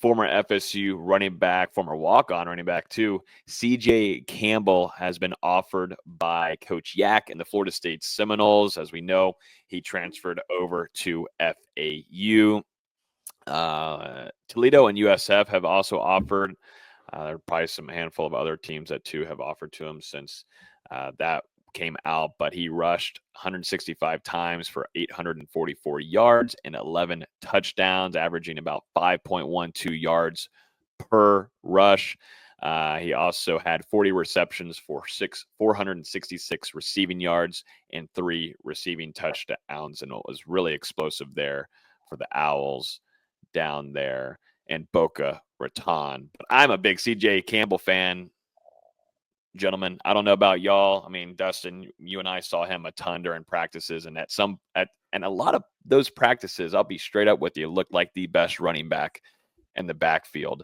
former FSU running back, former walk-on running back too, CJ Campbell has been offered by Coach Yak in the Florida State Seminoles. As we know, he transferred over to FAU. Toledo and USF have also offered. There are probably some handful of other teams that too have offered to him since that came out, but he rushed 165 times for 844 yards and 11 touchdowns, averaging about 5.12 yards per rush. He also had 40 receptions for 466 receiving yards and 3 receiving touchdowns, and it was really explosive there for the Owls down there in Boca Raton. But I'm a big CJ Campbell fan. Gentlemen, I don't know about y'all. I mean, Dustin, you and I saw him a ton during practices, and and a lot of those practices, I'll be straight up with you, looked like the best running back in the backfield.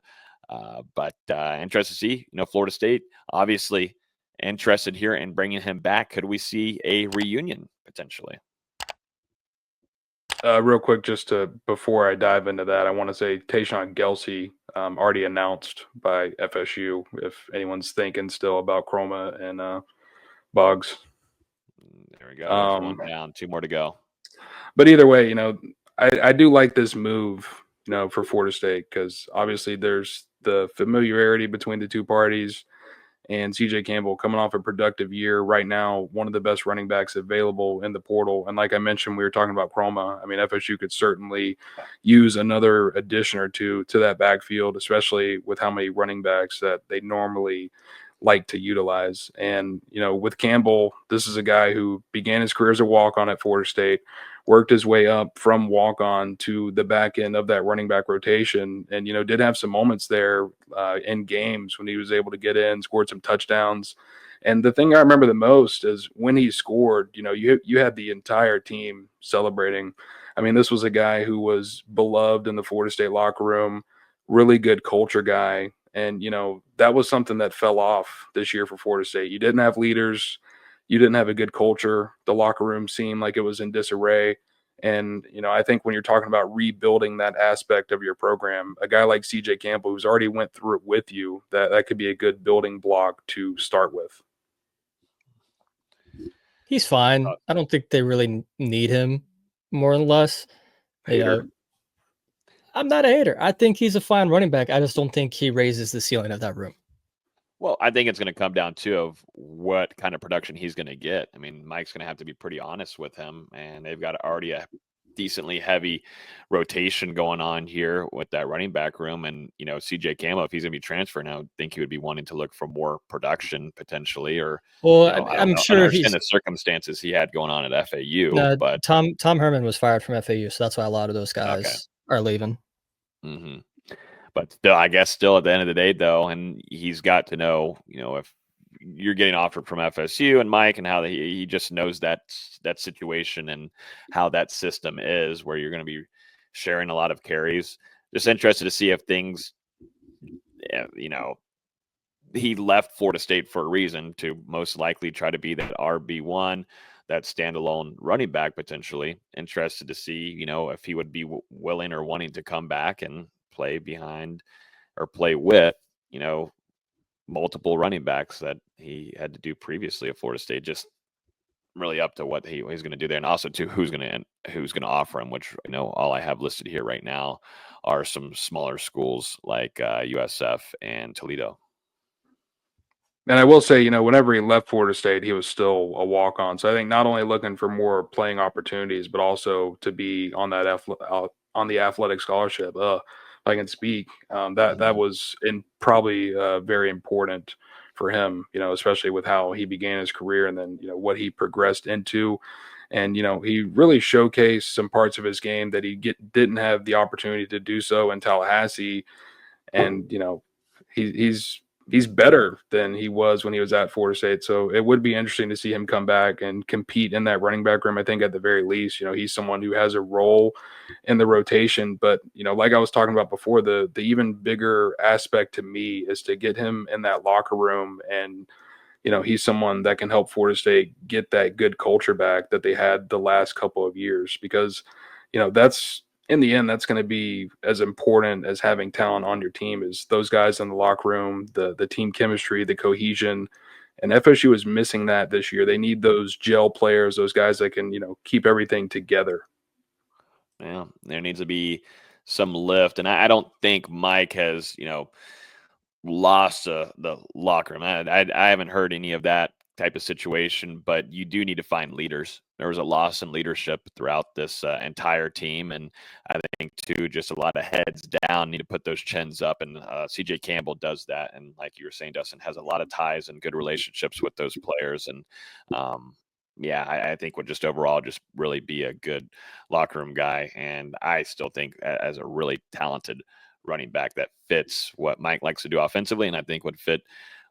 But interested to see, Florida State, obviously interested here in bringing him back. Could we see a reunion potentially? Real quick, before I dive into that, I want to say Tayshawn Gelsey already announced by FSU, if anyone's thinking still about Chroma and Boggs. There we go. There's one down, 2 more to go. But either way, I do like this move, for Florida State, because obviously there's the familiarity between the two parties. And CJ Campbell coming off a productive year right now, one of the best running backs available in the portal. And like I mentioned, we were talking about Chroma. I mean, FSU could certainly use another addition or two to that backfield, especially with how many running backs that they normally like to utilize. And, with Campbell, this is a guy who began his career as a walk-on at Florida State, worked his way up from walk-on to the back end of that running back rotation, and, did have some moments there in games when he was able to get in, scored some touchdowns. And the thing I remember the most is when he scored, you had the entire team celebrating. I mean, this was a guy who was beloved in the Florida State locker room, really good culture guy. And, that was something that fell off this year for Florida State. You didn't have leaders. You didn't have a good culture. The locker room seemed like it was in disarray. And, I think when you're talking about rebuilding that aspect of your program, a guy like CJ Campbell, who's already went through it with you, that could be a good building block to start with. He's fine. I don't think they really need him more or less. Hater. I'm not a hater. I think he's a fine running back. I just don't think he raises the ceiling of that room. Well, I think it's going to come down to of what kind of production he's going to get. I mean, Mike's going to have to be pretty honest with him, and they've got already a decently heavy rotation going on here with that running back room. And, CJ Campbell, if he's going to be transferring, I would think he would be wanting to look for more production potentially, or, I'm sure I understand the circumstances he had going on at FAU, but Tom Herman was fired from FAU. So that's why a lot of those guys are leaving. Mm-hmm. But still, I guess still at the end of the day, though, and he's got to know, if you're getting offered from FSU and Mike, and how he just knows that situation and how that system is, where you're going to be sharing a lot of carries. Just interested to see if things, he left Florida State for a reason, to most likely try to be that RB1, that standalone running back potentially. Interested to see, if he would be willing or wanting to come back and play behind or play with, multiple running backs that he had to do previously at Florida State. Just really up to what he's going to do there, and also to who's going to offer him, which, all I have listed here right now are some smaller schools like USF and Toledo. And I will say, whenever he left Florida State, he was still a walk-on. So I think not only looking for more playing opportunities, but also to be on that on the athletic scholarship. If I can speak, that was probably very important for him. Especially with how he began his career, and then what he progressed into. And he really showcased some parts of his game that he didn't have the opportunity to do so in Tallahassee. And he's better than he was when he was at Florida State. So it would be interesting to see him come back and compete in that running back room. I think at the very least, he's someone who has a role in the rotation. But, like I was talking about before, the even bigger aspect to me is to get him in that locker room. And, he's someone that can help Florida State get that good culture back that they had the last couple of years, because, that's in the end, that's going to be as important as having talent on your team is those guys in the locker room, the team chemistry, the cohesion. And FSU is missing that this year. They need those gel players, those guys that can, keep everything together. Yeah, there needs to be some lift. And I don't think Mike has, lost the locker room. I haven't heard any of that type of situation, but you do need to find leaders. There was a loss in leadership throughout this entire team, and I think too, just a lot of heads down. Need to put those chins up, and CJ Campbell does that. And like you were saying, Dustin has a lot of ties and good relationships with those players, and yeah, I think would just overall just really be a good locker room guy. And I still think as a really talented running back that fits what Mike likes to do offensively, and I think would fit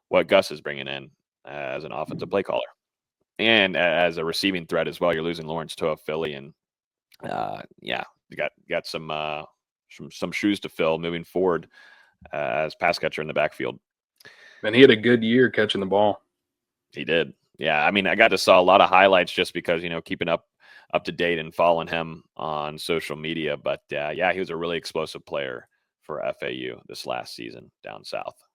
what Gus is bringing in as an offensive play caller and as a receiving threat as well. You're losing Lawrence to a Philly, and yeah, you got some shoes to fill moving forward as pass catcher in the backfield. And he had a good year catching the ball. He did. Yeah, I mean, I got to saw a lot of highlights just because keeping up to date and following him on social media. But yeah, he was a really explosive player for FAU this last season down south.